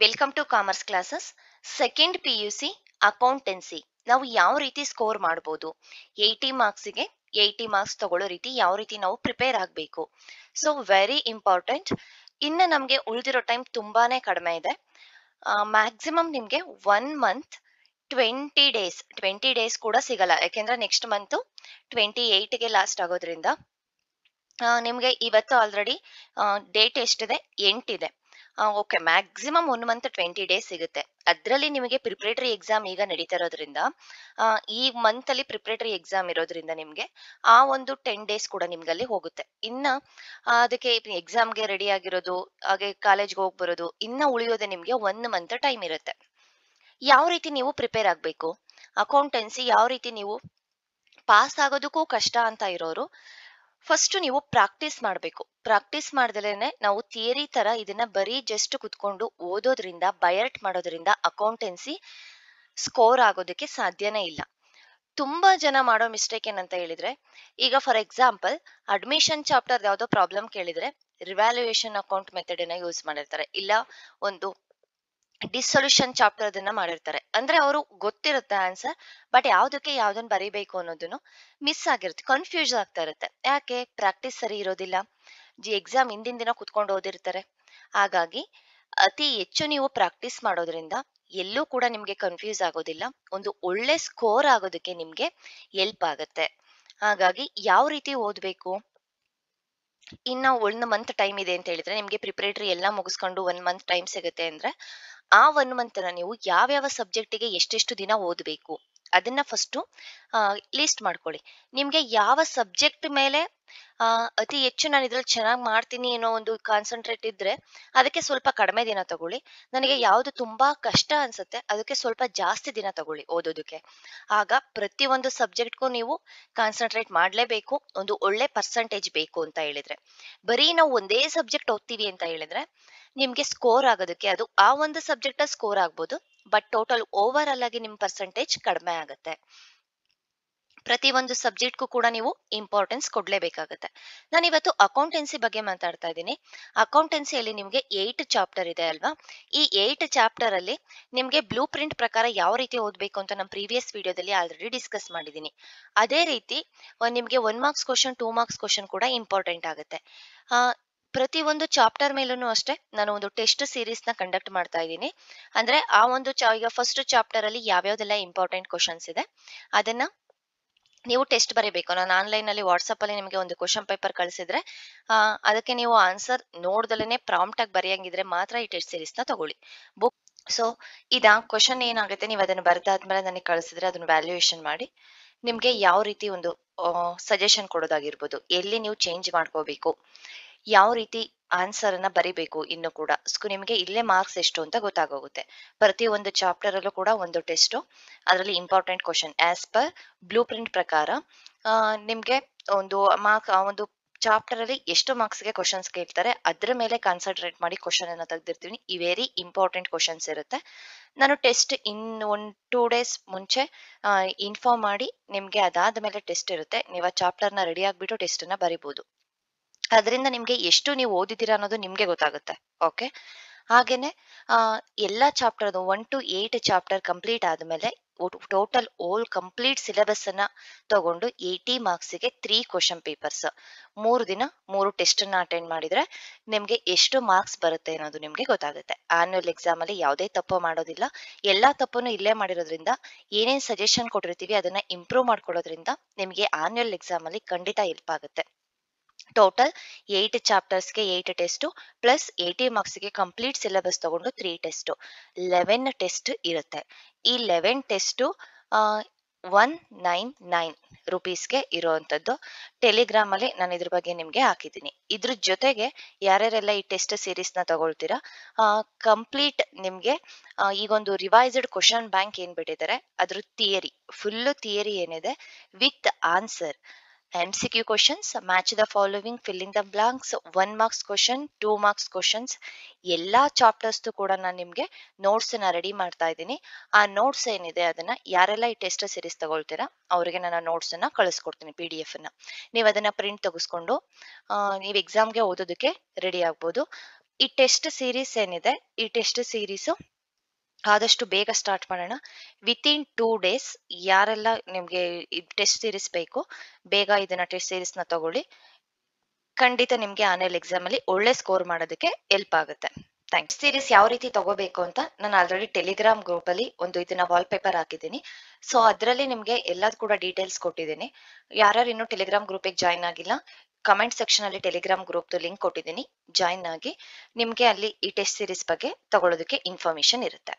Welcome to commerce classes. Second PUC accountancy ನಾವು ಯಾವ ರೀತಿ ಸ್ಕೋರ್ ಮಾಡ್ಬೋದು, 80 ಮಾರ್ಕ್ಸ್ಗೆ 80 ಮಾರ್ಕ್ಸ್ ತಗೊಳ್ಳೋ ರೀತಿ ಯಾವ ರೀತಿ ನಾವು ಪ್ರಿಪೇರ್ ಆಗಬೇಕು. So very important. ಇನ್ನು ನಮಗೆ ಉಳಿದಿರೋ ಟೈಮ್ ತುಂಬಾನೇ ಕಡಿಮೆ ಇದೆ. ಮ್ಯಾಕ್ಸಿಮಮ್ ನಿಮಗೆ 1 ಮಂತ್ 20 ಡೇಸ್ ಕೂಡ ಸಿಗಲ್ಲ, ಯಾಕೆಂದ್ರೆ ನೆಕ್ಸ್ಟ್ ಮಂತ್ 28ಗೆ ಲಾಸ್ಟ್ ಆಗೋದ್ರಿಂದ ನಿಮಗೆ ಇವತ್ತು ಆಲ್ರೆಡಿ ಡೇಟ್ ಎಷ್ಟಿದೆ, 8 ಇದೆ. ಓಕೆ, ಮ್ಯಾಕ್ಸಿಮಮ್ 1 ಮಂತ್ 20 ಡೇಸ್ ಸಿಗುತ್ತೆ. ಅದರಲ್ಲಿ ನಿಮಗೆ ಪ್ರಿಪ್ರೇಟರಿ ಎಕ್ಸಾಮ್ ಈಗ ನಡೀತಾ ಇರೋದ್ರಿಂದ ಈ ಮಂತ್ ಅಲ್ಲಿ ಪ್ರಿಪ್ರೇಟರಿ ಎಕ್ಸಾಮ್ ಇರೋದ್ರಿಂದ ನಿಮಗೆ ಆ ಒಂದು 10 ಡೇಸ್ ಕೂಡ ನಿಮ್ಗೆ ಅಲ್ಲಿ ಹೋಗುತ್ತೆ. ಇನ್ನ ಅದಕ್ಕೆ ಎಕ್ಸಾಮ್ಗೆ ರೆಡಿ ಆಗಿರೋದು, ಹಾಗೆ ಕಾಲೇಜ್ಗೆ ಹೋಗಿ ಬರೋದು, ಇನ್ನ ಉಳಿಯೋದೇ ನಿಮ್ಗೆ 1 ಮಂತ್ ಟೈಮ್ ಇರುತ್ತೆ. ಯಾವ ರೀತಿ ನೀವು ಪ್ರಿಪೇರ್ ಆಗಬೇಕು, ಅಕೌಂಟೆನ್ಸಿ ಯಾವ ರೀತಿ ನೀವು ಪಾಸ್ ಆಗೋದಕ್ಕೂ ಕಷ್ಟ ಅಂತ ಇರೋರು ಫಸ್ಟ್ ನೀವು ಪ್ರಾಕ್ಟೀಸ್ ಮಾಡಬೇಕು. ಪ್ರಾಕ್ಟೀಸ್ ಮಾಡ್ದಲೇನೆ ನಾವು ಥಿಯರಿ ತರ ಇದನ್ನ ಬರೀ ಜಸ್ಟ್ ಕುತ್ಕೊಂಡು ಓದೋದ್ರಿಂದ, ಬಯರ್ಟ್ ಮಾಡೋದ್ರಿಂದ ಅಕೌಂಟೆನ್ಸಿ ಸ್ಕೋರ್ ಆಗೋದಕ್ಕೆ ಸಾಧ್ಯನೇ ಇಲ್ಲ. ತುಂಬಾ ಜನ ಮಾಡೋ ಮಿಸ್ಟೇಕ್ ಏನಂತ ಹೇಳಿದ್ರೆ, ಈಗ ಫಾರ್ ಎಕ್ಸಾಂಪಲ್ ಅಡ್ಮಿಷನ್ ಚಾಪ್ಟರ್ ಯಾವ್ದೋ ಪ್ರಾಬ್ಲಮ್ ಕೇಳಿದ್ರೆ ರಿವ್ಯಾಲ್ಯೂಯೇಷನ್ ಅಕೌಂಟ್ ಮೆಥಡ್ ಅನ್ನ ಯೂಸ್ ಮಾಡಿರ್ತಾರೆ, ಇಲ್ಲ ಒಂದು ಡಿಸೊಲ್ಯೂಷನ್ ಚಾಪ್ಟರ್ ಅದನ್ನ ಮಾಡಿರ್ತಾರೆ. ಅಂದ್ರೆ ಅವರು ಗೊತ್ತಿರುತ್ತೆ ಆನ್ಸರ್, ಬಟ್ ಯಾವ್ದಕ್ಕೆ ಯಾವ್ದನ್ನ ಬರೀಬೇಕು ಅನ್ನೋದನ್ನು ಮಿಸ್ ಆಗಿರುತ್ತೆ, ಕನ್ಫ್ಯೂಸ್ ಆಗ್ತಾ ಇರುತ್ತೆ. ಯಾಕೆ? ಪ್ರಾಕ್ಟೀಸ್ ಸರಿ ಇರೋದಿಲ್ಲ, ಎಕ್ಸಾಮ್ ಹಿಂದಿನ ದಿನ ಕುತ್ಕೊಂಡು ಓದಿರ್ತಾರೆ. ಹಾಗಾಗಿ ಅತಿ ಹೆಚ್ಚು ನೀವು ಪ್ರಾಕ್ಟೀಸ್ ಮಾಡೋದ್ರಿಂದ ಎಲ್ಲೂ ಕೂಡ ನಿಮ್ಗೆ ಕನ್ಫ್ಯೂಸ್ ಆಗೋದಿಲ್ಲ, ಒಂದು ಒಳ್ಳೆ ಸ್ಕೋರ್ ಆಗೋದಕ್ಕೆ ನಿಮ್ಗೆ ಹೆಲ್ಪ್ ಆಗುತ್ತೆ. ಹಾಗಾಗಿ ಯಾವ ರೀತಿ ಓದ್ಬೇಕು, ಇನ್ನ 1 ಮಂತ್ ಟೈಮ್ ಇದೆ ಅಂತ ಹೇಳಿದ್ರೆ, ನಿಮ್ಗೆ ಪ್ರಿಪರೇಟರಿ ಎಲ್ಲ ಮುಗಿಸ್ಕೊಂಡು 1 ಮಂತ್ ಟೈಮ್ ಸಿಗುತ್ತೆ ಅಂದ್ರೆ ಆ 1 ಮಂತ್ ನೀವು ಯಾವ್ಯಾವ ಸಬ್ಜೆಕ್ಟಿಗೆ ಎಷ್ಟೆಷ್ಟು ದಿನ ಓದಬೇಕು ಅದನ್ನ ಫಸ್ಟ್ ಲಿಸ್ಟ್ ಮಾಡ್ಕೊಳ್ಳಿ. ನಿಮ್ಗೆ ಯಾವ ಸಬ್ಜೆಕ್ಟ್ ಮೇಲೆ ಅತಿ ಹೆಚ್ಚು ನಾನು ಇದ್ರಲ್ಲಿ ಚೆನ್ನಾಗಿ ಮಾಡ್ತೀನಿ ಅನ್ನೋ ಒಂದು ಕಾನ್ಸಂಟ್ರೇಟ್ ಇದ್ರೆ ಅದಕ್ಕೆ ಸ್ವಲ್ಪ ಕಡಿಮೆ ದಿನ ತಗೊಳ್ಳಿ. ನನಗೆ ಯಾವ್ದು ತುಂಬಾ ಕಷ್ಟ ಅನ್ಸುತ್ತೆ ಅದಕ್ಕೆ ಸ್ವಲ್ಪ ಜಾಸ್ತಿ ದಿನ ತಗೊಳ್ಳಿ ಓದೋದಕ್ಕೆ. ಆಗ ಪ್ರತಿಯೊಂದು ಸಬ್ಜೆಕ್ಟ್ಗೂ ನೀವು ಕಾನ್ಸಂಟ್ರೇಟ್ ಮಾಡ್ಲೇಬೇಕು, ಒಂದು ಒಳ್ಳೆ ಪರ್ಸೆಂಟೇಜ್ ಬೇಕು ಅಂತ ಹೇಳಿದ್ರೆ. ಬರೀ ನಾವು ಒಂದೇ ಸಬ್ಜೆಕ್ಟ್ ಓದ್ತೀವಿ ಅಂತ ಹೇಳಿದ್ರೆ ನಿಮ್ಗೆ ಸ್ಕೋರ್ ಆಗೋದಕ್ಕೆ ಅದು ಆ ಒಂದು ಸಬ್ಜೆಕ್ಟ್ ಸ್ಕೋರ್ ಆಗ್ಬೋದು, ಬಟ್ ಟೋಟಲ್ ಓವರ್ ಆಲ್ ಆಗಿ ನಿಮ್ ಪರ್ಸೆಂಟೇಜ್ ಕಡಿಮೆ ಆಗುತ್ತೆ. ಪ್ರತಿ ಒಂದು ಸಬ್ಜೆಕ್ಟ್ಗೂ ಕೂಡ ನೀವು ಇಂಪಾರ್ಟೆನ್ಸ್ ಕೊಡ್ಲೇಬೇಕಾಗತ್ತೆ. ನಾನು ಇವತ್ತು ಅಕೌಂಟೆನ್ಸಿ ಬಗ್ಗೆ ಮಾತಾಡ್ತಾ ಇದ್ದೀನಿ. ಅಕೌಂಟೆನ್ಸಿಯಲ್ಲಿ ನಿಮ್ಗೆ 8 ಚಾಪ್ಟರ್ ಇದೆ ಅಲ್ವಾ? ಈ 8 ಚಾಪ್ಟರ್ ಅಲ್ಲಿ ನಿಮ್ಗೆ ಬ್ಲೂ ಪ್ರಿಂಟ್ ಪ್ರಕಾರ ಯಾವ ರೀತಿ ಓದ್ಬೇಕು ಅಂತ ನಾನು ಪ್ರೀವಿಯಸ್ ವಿಡಿಯೋದಲ್ಲಿ ಆಲ್ರೆಡಿ ಡಿಸ್ಕಸ್ ಮಾಡಿದ್ದೀನಿ. ಅದೇ ರೀತಿ ನಿಮ್ಗೆ 1 ಮಾರ್ಕ್ಸ್ ಕ್ವಶನ್, 2 ಮಾರ್ಕ್ಸ್ ಕ್ವಶನ್ ಕೂಡ ಇಂಪಾರ್ಟೆಂಟ್ ಆಗುತ್ತೆ. ಆ ಪ್ರತಿ ಒಂದು ಚಾಪ್ಟರ್ ಮೇಲೂ ಅಷ್ಟೇ ನಾನು ಒಂದು ಟೆಸ್ಟ್ ಸೀರೀಸ್ ನ ಕಂಡಕ್ಟ್ ಮಾಡ್ತಾ ಇದ್ದೀನಿ. ಅಂದ್ರೆ ಆ ಒಂದು ಈಗ ಫಸ್ಟ್ ಚಾಪ್ಟರ್ ಅಲ್ಲಿ ಯಾವ್ಯಾವ್ದೆಲ್ಲ ಇಂಪಾರ್ಟೆಂಟ್ ಕ್ವಶನ್ಸ್ ಇದೆ ಅದನ್ನ ನೀವು ಟೆಸ್ಟ್ ಬರೀಬೇಕು. ನಾನು ಆನ್ಲೈನ್ ಅಲ್ಲಿ ವಾಟ್ಸ್ಆಪ್ ಅಲ್ಲಿ ನಿಮಗೆ ಒಂದು ಕ್ವಶನ್ ಪೇಪರ್ ಕಳಿಸಿದ್ರೆ ಅದಕ್ಕೆ ನೀವು ಆನ್ಸರ್ ನೋಡ್ದಲೇನೆ ಪ್ರಾಂಪ್ಟ್ ಆಗಿ ಬರೆಯಂಗಿದ್ರೆ ಮಾತ್ರ ಈ ಟೆಸ್ಟ್ ಸೀರೀಸ್ ನ ತಗೊಳ್ಳಿ. ಬುಕ್ ಸೊ ಕ್ವಶನ್ ಏನಾಗುತ್ತೆ, ನೀವು ಅದನ್ನು ಬರ್ದಾದ್ಮೇಲೆ ನನಗೆ ಕಳಿಸಿದ್ರೆ ಅದನ್ನ ವ್ಯಾಲ್ಯೂಯೇಷನ್ ಮಾಡಿ ನಿಮ್ಗೆ ಯಾವ ರೀತಿ ಒಂದು ಸಜೆಷನ್ ಕೊಡೋದಾಗಿರ್ಬೋದು, ಎಲ್ಲಿ ನೀವು ಚೇಂಜ್ ಮಾಡ್ಕೋಬೇಕು, ಯಾವ ರೀತಿ ಆನ್ಸರ್ ಅನ್ನ ಬರಿಬೇಕು, ಇನ್ನು ಕೂಡ ನಿಮಗೆ ಇಲ್ಲೇ ಮಾರ್ಕ್ಸ್ ಎಷ್ಟು ಅಂತ ಗೊತ್ತಾಗೋಗುತ್ತೆ. ಪ್ರತಿ ಒಂದು ಚಾಪ್ಟರ್ ಅಲ್ಲೂ ಕೂಡ ಒಂದು ಟೆಸ್ಟ್, ಅದರಲ್ಲಿ important question as per blue print ಪ್ರಕಾರ ನಿಮ್ಗೆ ಒಂದು ಒಂದು ಚಾಪ್ಟರ್ ಅಲ್ಲಿ ಎಷ್ಟು ಮಾರ್ಕ್ಸ್ಗೆ ಕ್ವಶನ್ಸ್ ಕೇಳ್ತಾರೆ ಅದ್ರ ಮೇಲೆ ಕಾನ್ಸಂಟ್ರೇಟ್ ಮಾಡಿ ಕ್ವಶನ್ ಅನ್ನ ತೆಗೆದಿರ್ತೀನಿ. ಈ ವೆರಿ ಇಂಪಾರ್ಟೆಂಟ್ ಕ್ವಶನ್ಸ್ ಇರುತ್ತೆ. ನಾನು ಟೆಸ್ಟ್ ಒಂದು 2 ಡೇಸ್ ಮುಂಚೆ ಇನ್ಫಾರ್ಮ್ ಮಾಡಿ ನಿಮ್ಗೆ ಅದಾದ್ಮೇಲೆ ಟೆಸ್ಟ್ ಇರುತ್ತೆ. ನೀವು ಆ ಚಾಪ್ಟರ್ ನ ರೆಡಿ ಆಗ್ಬಿಟ್ಟು ಟೆಸ್ಟ್ ನ ಬರಿಬಹುದು. ಅದರಿಂದ ನಿಮ್ಗೆ ಎಷ್ಟು ನೀವು ಓದಿದ್ದೀರಾ ಅನ್ನೋದು ನಿಮ್ಗೆ ಗೊತ್ತಾಗುತ್ತೆ. ಓಕೆ, ಹಾಗೇನೆ ಎಲ್ಲಾ ಚಾಪ್ಟರ್ 1 to 8 ಚಾಪ್ಟರ್ ಕಂಪ್ಲೀಟ್ ಆದ್ಮೇಲೆ ಟೋಟಲ್ ಓಲ್ ಕಂಪ್ಲೀಟ್ ಸಿಲೆಬಸ್ ಅನ್ನ ತಗೊಂಡು 80 ಮಾರ್ಕ್ಸ್ಗೆ 3 ಕ್ವಶನ್ ಪೇಪರ್ಸ್ 3 ದಿನ 3 ಟೆಸ್ಟ್ ಅನ್ನ ಅಟೆಂಡ್ ಮಾಡಿದ್ರೆ ನಿಮ್ಗೆ ಎಷ್ಟು ಮಾರ್ಕ್ಸ್ ಬರುತ್ತೆ ಅನ್ನೋದು ನಿಮ್ಗೆ ಗೊತ್ತಾಗುತ್ತೆ. ಆನ್ಯುವಲ್ ಎಕ್ಸಾಮ್ ಅಲ್ಲಿ ಯಾವುದೇ ತಪ್ಪು ಮಾಡೋದಿಲ್ಲ, ಎಲ್ಲಾ ತಪ್ಪನ್ನು ಇಲ್ಲೇ ಮಾಡಿರೋದ್ರಿಂದ ಏನೇನ್ ಸಜೆಷನ್ ಕೊಟ್ಟಿರ್ತೀವಿ ಅದನ್ನ ಇಂಪ್ರೂವ್ ಮಾಡ್ಕೊಳ್ಳೋದ್ರಿಂದ ನಿಮ್ಗೆ ಆನ್ಯುವಲ್ ಎಕ್ಸಾಮ್ ಅಲ್ಲಿ ಖಂಡಿತ ಹೆಲ್ಪ್ ಆಗುತ್ತೆ. ಟೋಟಲ್ 8 ಚಾಪ್ಟರ್ಸ್ಗೆ 8 ಟೆಸ್ಟ್ ಪ್ಲಸ್ 80 ಮಾರ್ಕ್ಸ್ಗೆ ಕಂಪ್ಲೀಟ್ ಸಿಲೆಬಸ್ ತಗೊಂಡು 3 ಟೆಸ್ಟ್, 11 ಟೆಸ್ಟ್ ಇರುತ್ತೆ. ಈ 11 ಟೆಸ್ಟ್ 199 ರೂಪೀಸ್ಗೆ ಇರುವಂತದ್ದು. ಟೆಲಿಗ್ರಾಮ್ ಅಲ್ಲಿ ನಾನು ಇದ್ರ ಬಗ್ಗೆ ನಿಮ್ಗೆ ಹಾಕಿದ್ದೀನಿ. ಇದ್ರ ಜೊತೆಗೆ ಯಾರ್ಯಾರೆಲ್ಲ ಈ ಟೆಸ್ಟ್ ಸೀರೀಸ್ ನ ತಗೊಳ್ತೀರಾ, ಕಂಪ್ಲೀಟ್ ನಿಮ್ಗೆ ಈಗೊಂದು ರಿವೈಸ್ಡ್ ಕ್ವಶನ್ ಬ್ಯಾಂಕ್ ಏನ್ ಬಿಟ್ಟಿದ್ದಾರೆ ಅದ್ರ ಥಿಯರಿ, ಫುಲ್ ಥಿಯರಿ ಏನಿದೆ with answer, MCQ questions, match the following, fill in the blanks, 1 marks question, 2 marks questions, ಎಲ್ಲಾ ಚಾಪ್ಟರ್ಸ್ ಕೂಡ ನಾನು ನಿಮ್ಗೆ ನೋಟ್ಸ್ ನ ರೆಡಿ ಮಾಡ್ತಾ ಇದ್ದೀನಿ. ಆ ನೋಟ್ಸ್ ಏನಿದೆ ಅದನ್ನ ಯಾರೆಲ್ಲ ಈ ಟೆಸ್ಟ್ ಸೀರೀಸ್ ತಗೊಳ್ತೀರಾ ಅವರಿಗೆ ನಾನು ನೋಟ್ಸ್ ಅನ್ನ ಕಳಿಸ್ಕೊಡ್ತೀನಿ, PDF ಅನ್ನ. ನೀವು ಅದನ್ನ ಪ್ರಿಂಟ್ ತೆಗೆಸ್ಕೊಂಡು ನೀವು ಎಕ್ಸಾಮ್ಗೆ ಓದೋದಕ್ಕೆ ರೆಡಿ ಆಗ್ಬೋದು. ಈ ಟೆಸ್ಟ್ ಸೀರೀಸ್ ಏನಿದೆ, ಈ ಟೆಸ್ಟ್ ಸೀರೀಸು ಆದಷ್ಟು ಬೇಗ ಸ್ಟಾರ್ಟ್ ಮಾಡೋಣ. ವಿತಿನ್ 2 ಡೇಸ್ ಯಾರೆಲ್ಲ ನಿಮಗೆ ಟೆಸ್ಟ್ ಸೀರೀಸ್ ಬೇಕು, ಬೇಗ ಇದನ್ನ ಟೆಸ್ಟ್ ಸೀರೀಸ್ನ ತಗೊಳ್ಳಿ. ಖಂಡಿತ ನಿಮ್ಗೆ ಆನ್ಯುವಲ್ ಎಕ್ಸಾಮ್ ಅಲ್ಲಿ ಒಳ್ಳೆ ಸ್ಕೋರ್ ಮಾಡೋದಕ್ಕೆ ಹೆಲ್ಪ್ ಆಗುತ್ತೆ. ಥ್ಯಾಂಕ್ಸ್. ಸೀರೀಸ್ ಯಾವ ರೀತಿ ತಗೋಬೇಕು ಅಂತ ನಾನು ಆಲ್ರೆಡಿ ಟೆಲಿಗ್ರಾಮ್ ಗ್ರೂಪ್ ಅಲ್ಲಿ ಒಂದು ಇದನ್ನ ವಾಲ್ ಪೇಪರ್ ಹಾಕಿದ್ದೀನಿ. ಸೊ ಅದರಲ್ಲಿ ನಿಮ್ಗೆ ಎಲ್ಲದೂ ಕೂಡ ಡೀಟೇಲ್ಸ್ ಕೊಟ್ಟಿದ್ದೀನಿ. ಯಾರ್ಯಾರು ಇನ್ನೂ ಟೆಲಿಗ್ರಾಮ್ ಗ್ರೂಪಿಗೆ ಜಾಯ್ನ್ ಆಗಿಲ್ಲ, ಕಮೆಂಟ್ ಸೆಕ್ಷನ್ ಅಲ್ಲಿ ಟೆಲಿಗ್ರಾಮ್ ಗ್ರೂಪ್ ಲಿಂಕ್ ಕೊಟ್ಟಿದ್ದೀನಿ, ಜಾಯ್ನ್ ಆಗಿ. ನಿಮ್ಗೆ ಅಲ್ಲಿ ಈ ಟೆಸ್ಟ್ ಸೀರೀಸ್ ಬಗ್ಗೆ ತಗೊಳ್ಳೋದಕ್ಕೆ ಇನ್ಫಾರ್ಮೇಶನ್ ಇರುತ್ತೆ.